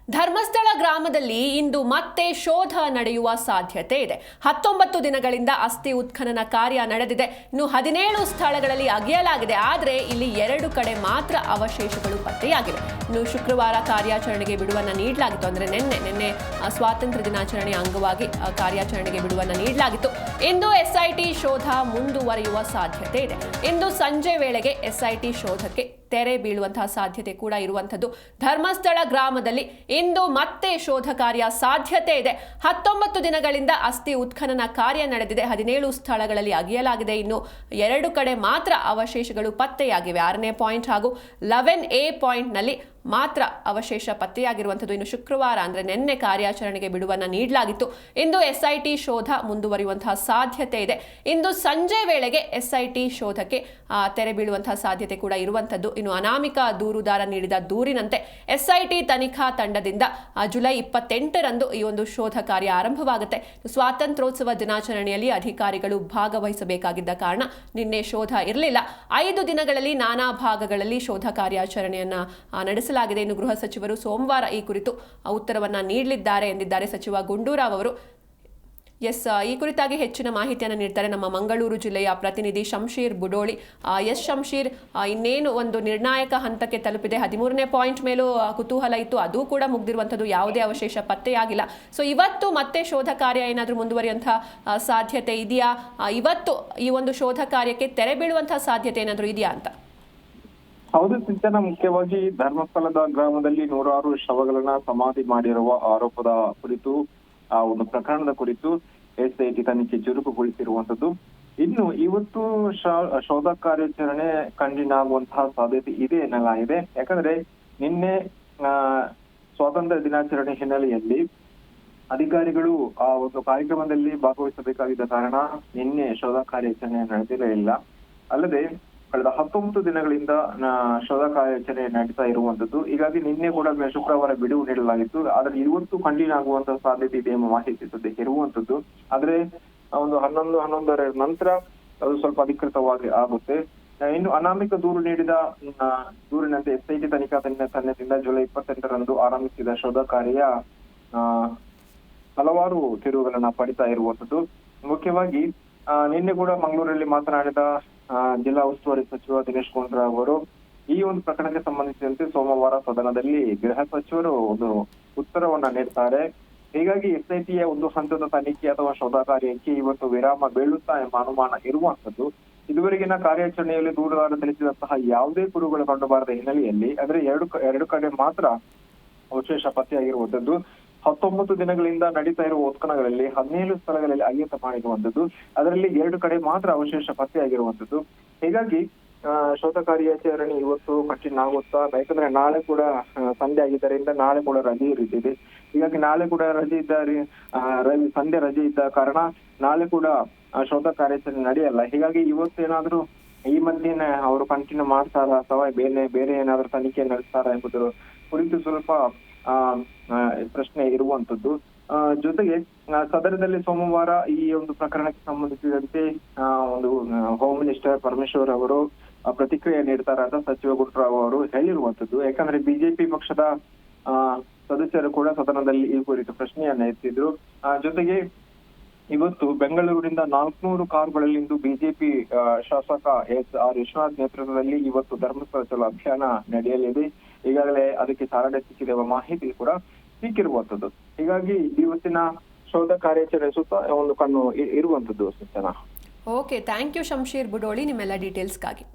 ಧರ್ಮಸ್ಥಳ ಗ್ರಾಮದಲ್ಲಿ ಇಂದು ಮತ್ತೆ ಶೋಧ ನಡೆಯುವ ಸಾಧ್ಯತೆ ಇದೆ. 19 ದಿನಗಳಿಂದ ಅಸ್ಥಿ ಉತ್ಖನನ ಕಾರ್ಯ ನಡೆದಿದೆ. ಇನ್ನು 17 ಸ್ಥಳಗಳಲ್ಲಿ ಅಗೆಯಲಾಗಿದೆ. ಆದರೆ ಇಲ್ಲಿ 2 ಕಡೆ ಮಾತ್ರ ಅವಶೇಷಗಳು ಪತ್ತೆಯಾಗಿವೆ. ಇನ್ನು ಶುಕ್ರವಾರ ಕಾರ್ಯಾಚರಣೆಗೆ ಬಿಡುವನ್ನು ನೀಡಲಾಗಿತ್ತು. ಅಂದರೆ ನಿನ್ನೆ ಸ್ವಾತಂತ್ರ್ಯ ದಿನಾಚರಣೆಯ ಅಂಗವಾಗಿ ಕಾರ್ಯಾಚರಣೆಗೆ ಬಿಡುವನ್ನು ನೀಡಲಾಗಿತ್ತು. ಇಂದು ಎಸ್ಐಟಿ ಶೋಧ ಮುಂದುವರಿಯುವ ಸಾಧ್ಯತೆ ಇದೆ. ಇಂದು ಸಂಜೆ ವೇಳೆಗೆ ಎಸ್ಐಟಿ ಶೋಧಕ್ಕೆ ತೆರೆ ಬೀಳುವಂತಹ ಸಾಧ್ಯತೆ ಕೂಡ ಇರುವಂಥದ್ದು. ಧರ್ಮಸ್ಥಳ ಗ್ರಾಮದಲ್ಲಿ ಇಂದು ಮತ್ತೆ ಶೋಧ ಕಾರ್ಯ ಸಾಧ್ಯತೆ ಇದೆ. 19 ದಿನಗಳಿಂದ ಅಸ್ಥಿ ಉತ್ಖನನ ಕಾರ್ಯ ನಡೆದಿದೆ. 17 ಸ್ಥಳಗಳಲ್ಲಿ ಅಗೆಯಲಾಗಿದೆ. ಇನ್ನು 2 ಕಡೆ ಮಾತ್ರ ಅವಶೇಷಗಳು ಪತ್ತೆಯಾಗಿವೆ. 6ನೇ ಪಾಯಿಂಟ್ ಹಾಗೂ 11A ಪಾಯಿಂಟ್ನಲ್ಲಿ ಮಾತ್ರ ಅವಶೇಷ ಪತ್ತೆಯಾಗಿರುವಂಥದ್ದು. ಇನ್ನು ಶುಕ್ರವಾರ ಅಂದರೆ ನಿನ್ನೆ ಕಾರ್ಯಾಚರಣೆಗೆ ಬಿಡುವನ್ನು ನೀಡಲಾಗಿತ್ತು. ಇಂದು ಎಸ್ಐಟಿ ಶೋಧ ಮುಂದುವರಿಯುವಂತಹ ಸಾಧ್ಯತೆ ಇದೆ. ಇಂದು ಸಂಜೆ ವೇಳೆಗೆ ಎಸ್ಐಟಿ ಶೋಧಕ್ಕೆ ತೆರೆ ಬೀಳುವಂತಹ ಸಾಧ್ಯತೆ ಕೂಡ ಇರುವಂಥದ್ದು. ಇನ್ನು ಅನಾಮಿಕ ದೂರುದಾರ ನೀಡಿದ ದೂರಿನಂತೆ ಎಸ್ಐಟಿ ತನಿಖಾ ತಂಡದಿಂದ ಜುಲೈ 28ರಂದು ಈ ಒಂದು ಶೋಧ ಕಾರ್ಯ ಆರಂಭವಾಗುತ್ತೆ. ಸ್ವಾತಂತ್ರ್ಯೋತ್ಸವ ದಿನಾಚರಣೆಯಲ್ಲಿ ಅಧಿಕಾರಿಗಳು ಭಾಗವಹಿಸಬೇಕಾಗಿದ್ದ ಕಾರಣ ನಿನ್ನೆ ಶೋಧ ಇರಲಿಲ್ಲ. 5 ದಿನಗಳಲ್ಲಿ ನಾನಾ ಭಾಗಗಳಲ್ಲಿ ಶೋಧ ಕಾರ್ಯಾಚರಣೆಯನ್ನ ನಡೆಸಲಾಗಿದೆ. ಇನ್ನು ಗೃಹ ಸಚಿವರು ಸೋಮವಾರ ಈ ಕುರಿತು ಉತ್ತರವನ್ನ ನೀಡಲಿದ್ದಾರೆ ಎಂದಿದ್ದಾರೆ ಸಚಿವ ಗುಂಡೂರಾವ್ ಅವರು. ಈ ಕುರಿತಾಗಿ ಹೆಚ್ಚಿನ ಮಾಹಿತಿಯನ್ನು ನೀಡ್ತಾರೆ ನಮ್ಮ ಮಂಗಳೂರು ಜಿಲ್ಲೆಯ ಪ್ರತಿನಿಧಿ ಶಂಶೀರ್ ಬುಡೋಳಿ. ಶಂಶೀರ್, ಇನ್ನೇನು ಒಂದು ನಿರ್ಣಾಯಕ ಹಂತಕ್ಕೆ ತಲುಪಿದೆ. 13ನೇ ಪಾಯಿಂಟ್ ಮೇಲೂ ಕುತೂಹಲ ಇತ್ತು, ಅದು ಕೂಡ ಮುಗ್ದಿರುವಂಥದ್ದು, ಯಾವುದೇ ಅವಶೇಷ ಪತ್ತೆಯಾಗಿಲ್ಲ. ಸೊ ಇವತ್ತು ಮತ್ತೆ ಶೋಧ ಕಾರ್ಯ ಏನಾದರೂ ಮುಂದುವರಿಯುವಂತಹ ಸಾಧ್ಯತೆ ಇದೆಯಾ? ಇವತ್ತು ಈ ಒಂದು ಶೋಧ ಕಾರ್ಯಕ್ಕೆ ತೆರೆ ಬೀಳುವಂತಹ ಸಾಧ್ಯತೆ ಏನಾದರೂ ಇದೆಯಾ ಅಂತ? ಹೌದು ಸಿಂಚನ, ಮುಖ್ಯವಾಗಿ ಧರ್ಮಸ್ಥಳದ ಗ್ರಾಮದಲ್ಲಿ 106 ಶವಗಳನ್ನ ಸಮಾಧಿ ಮಾಡಿರುವ ಆರೋಪದ ಕುರಿತು ಆ ಒಂದು ಪ್ರಕರಣದ ಕುರಿತು ಎಸ್ಐಟಿ ತನಿಖೆ ಚುರುಕುಗೊಳಿಸಿರುವಂತದ್ದು. ಇನ್ನು ಇವತ್ತು ಶೋಧ ಕಾರ್ಯಾಚರಣೆ ಕಂಟಿನ್ಯೂ ಆಗುವಂತಹ ಸಾಧ್ಯತೆ ಇದೆ ಎನ್ನಲಾಗಿದೆ. ಯಾಕಂದ್ರೆ ನಿನ್ನೆ ಸ್ವಾತಂತ್ರ್ಯ ದಿನಾಚರಣೆ ಹಿನ್ನೆಲೆಯಲ್ಲಿ ಅಧಿಕಾರಿಗಳು ಆ ಒಂದು ಕಾರ್ಯಕ್ರಮದಲ್ಲಿ ಭಾಗವಹಿಸಬೇಕಾಗಿದ್ದ ಕಾರಣ ನಿನ್ನೆ ಶೋಧ ಕಾರ್ಯಾಚರಣೆ ನಡೆದಿರಲಿಲ್ಲ. ಅಲ್ಲದೆ ಕಳೆದ 19 ದಿನಗಳಿಂದ ಶೋಧ ಕಾರ್ಯಾಚರಣೆ ನಡೀತಾ ಇರುವಂತದ್ದು. ಹೀಗಾಗಿ ನಿನ್ನೆ ಕೂಡ ಶುಕ್ರವಾರ ಬಿಡುವು ನೀಡಲಾಗಿತ್ತು. ಆದ್ರೆ ಇವತ್ತು ಕಂಟಿನ್ಯೂ ಆಗುವಂತಹ ಸಾಧ್ಯತೆ ಇದೆ ಎಂಬ ಮಾಹಿತಿ ಸದ್ಯಕ್ಕೆ ಇರುವಂತದ್ದು. ಆದ್ರೆ ಒಂದು 11-11 ನಂತರ ಅದು ಸ್ವಲ್ಪ ಅಧಿಕೃತವಾಗಿ ಆಗುತ್ತೆ. ಇನ್ನು ಅನಾಮಿಕ ದೂರು ನೀಡಿದ ದೂರಿನಂತೆ ಎಸ್ಐಟಿ ತನಿಖಾ ತಂಡದಿಂದ ಜುಲೈ 28ರಂದು ಆರಂಭಿಸಿದ ಶೋಧ ಕಾರ್ಯ ಹಲವಾರು ತಿರುವುಗಳನ್ನ ಪಡಿತಾ ಇರುವಂತದ್ದು. ಮುಖ್ಯವಾಗಿ ನಿನ್ನೆ ಕೂಡ ಮಂಗಳೂರಲ್ಲಿ ಮಾತನಾಡಿದ ಜಿಲ್ಲಾ ಉಸ್ತುವಾರಿ ಸಚಿವ ದಿನೇಶ್ ಗುಂಡೂರಾವ್ ಅವರು ಈ ಒಂದು ಪ್ರಕರಣಕ್ಕೆ ಸಂಬಂಧಿಸಿದಂತೆ ಸೋಮವಾರ ಸದನದಲ್ಲಿ ಗೃಹ ಸಚಿವರು ಒಂದು ಉತ್ತರವನ್ನ ನೀಡ್ತಾರೆ. ಹೀಗಾಗಿ ಎಸ್ಐಟಿಯ ಒಂದು ಹಂತದ ತನಿಖೆ ಅಥವಾ ಶೋಧ ಕಾರ್ಯಕ್ಕೆ ಇವತ್ತು ವಿರಾಮ ಬೀಳುತ್ತಾ ಎಂಬ ಅನುಮಾನ ಇರುವಂತದ್ದು. ಇದುವರೆಗಿನ ಕಾರ್ಯಾಚರಣೆಯಲ್ಲಿ ದೂರುದಾರ ತಿಳಿಸಿದಂತಹ ಯಾವುದೇ ಕುರುಗಳು ಕಂಡುಬಾರದ ಹಿನ್ನೆಲೆಯಲ್ಲಿ ಅಂದ್ರೆ ಎರಡು ಕಡೆ ಮಾತ್ರ ಅವಶೇಷ ಪತ್ತೆಯಾಗಿರುವಂತದ್ದು. 19 ದಿನಗಳಿಂದ ನಡೀತಾ ಇರುವ ಉತ್ಖನನಗಳಲ್ಲಿ 17 ಸ್ಥಳಗಳಲ್ಲಿ ಅಗೆತ ಮಾಡಿರುವಂತದ್ದು. ಅದರಲ್ಲಿ 2 ಕಡೆ ಮಾತ್ರ ಅವಶೇಷ ಪತ್ತೆಯಾಗಿರುವಂತದ್ದು. ಹೀಗಾಗಿ ಶೋಧ ಕಾರ್ಯಾಚರಣೆ ಇವತ್ತು ಕಂಟಿನ್ಯೂ ಆಗುತ್ತಾ, ಯಾಕಂದ್ರೆ ನಾಳೆ ಕೂಡ ಸಂಡೆ ಆಗಿದ್ದರಿಂದ ನಾಳೆ ಕೂಡ ರಜೆ ಇರುತ್ತಿದೆ. ಹೀಗಾಗಿ ನಾಳೆ ಕೂಡ ರಜೆ ಸಂಡೆ ರಜೆ ಇದ್ದ ಕಾರಣ ನಾಳೆ ಕೂಡ ಶೋಧ ಕಾರ್ಯಾಚರಣೆ ನಡೆಯಲ್ಲ. ಹೀಗಾಗಿ ಇವತ್ತೇನಾದ್ರೂ ಈ ಮಧ್ಯೆ ಅವರು ಕಂಟಿನ್ಯೂ ಮಾಡ್ತಾರ ಅಥವಾ ಬೇರೆ ಏನಾದ್ರೂ ತನಿಖೆ ನಡೆಸ್ತಾರ ಎಂಬುದರ ಕುರಿತು ಸ್ವಲ್ಪ ಪ್ರಶ್ನೆ ಇರುವಂತದ್ದು. ಜೊತೆಗೆ ಸದನದಲ್ಲಿ ಸೋಮವಾರ ಈ ಒಂದು ಪ್ರಕರಣಕ್ಕೆ ಸಂಬಂಧಿಸಿದಂತೆ ಒಂದು ಹೋಮ್ ಮಿನಿಸ್ಟರ್ ಪರಮೇಶ್ವರ್ ಅವರು ಪ್ರತಿಕ್ರಿಯೆ ನೀಡ್ತಾರೆ ಅಂತ ಸಚಿವ ಗುಂಡೂರಾವ್ ಅವರು ಹೇಳಿರುವಂತದ್ದು. ಯಾಕಂದ್ರೆ ಬಿಜೆಪಿ ಪಕ್ಷದ ಸದಸ್ಯರು ಕೂಡ ಸದನದಲ್ಲಿ ಈ ಕುರಿತು ಪ್ರಶ್ನೆಯನ್ನ ಎತ್ತಿದ್ರು. ಜೊತೆಗೆ ಇವತ್ತು ಬೆಂಗಳೂರಿನಿಂದ 400 ಕಾರುಗಳಲ್ಲಿ ಇಂದು ಬಿಜೆಪಿ ಶಾಸಕ SR ವಿಶ್ವನಾಥ್ ನೇತೃತ್ವದಲ್ಲಿ ಇವತ್ತು ಧರ್ಮಸ್ಥಳ ಚಲೋ ಅಭಿಯಾನ ನಡೆಯಲಿದೆ. ಈಗಾಗಲೇ ಅದಕ್ಕೆ ಚಾಲನೆ ಸಿಕ್ಕಿದೆ ಎಂಬ ಮಾಹಿತಿ ಕೂಡ ಸಿಕ್ಕಿರುವಂತದ್ದು. ಹೀಗಾಗಿ ಇವತ್ತಿನ ಶೋಧ ಕಾರ್ಯಾಚರಣೆ ಸುತ್ತ ಒಂದು ಕಣ್ಣು ಇರುವಂತದ್ದು ಸೂಚನಾ. ಓಕೆ, ಥ್ಯಾಂಕ್ ಯು ಶಂಶೀರ್ ಬುಡೋಳಿ ನಿಮ್ಮೆಲ್ಲ ಡೀಟೇಲ್ಸ್ಗಾಗಿ.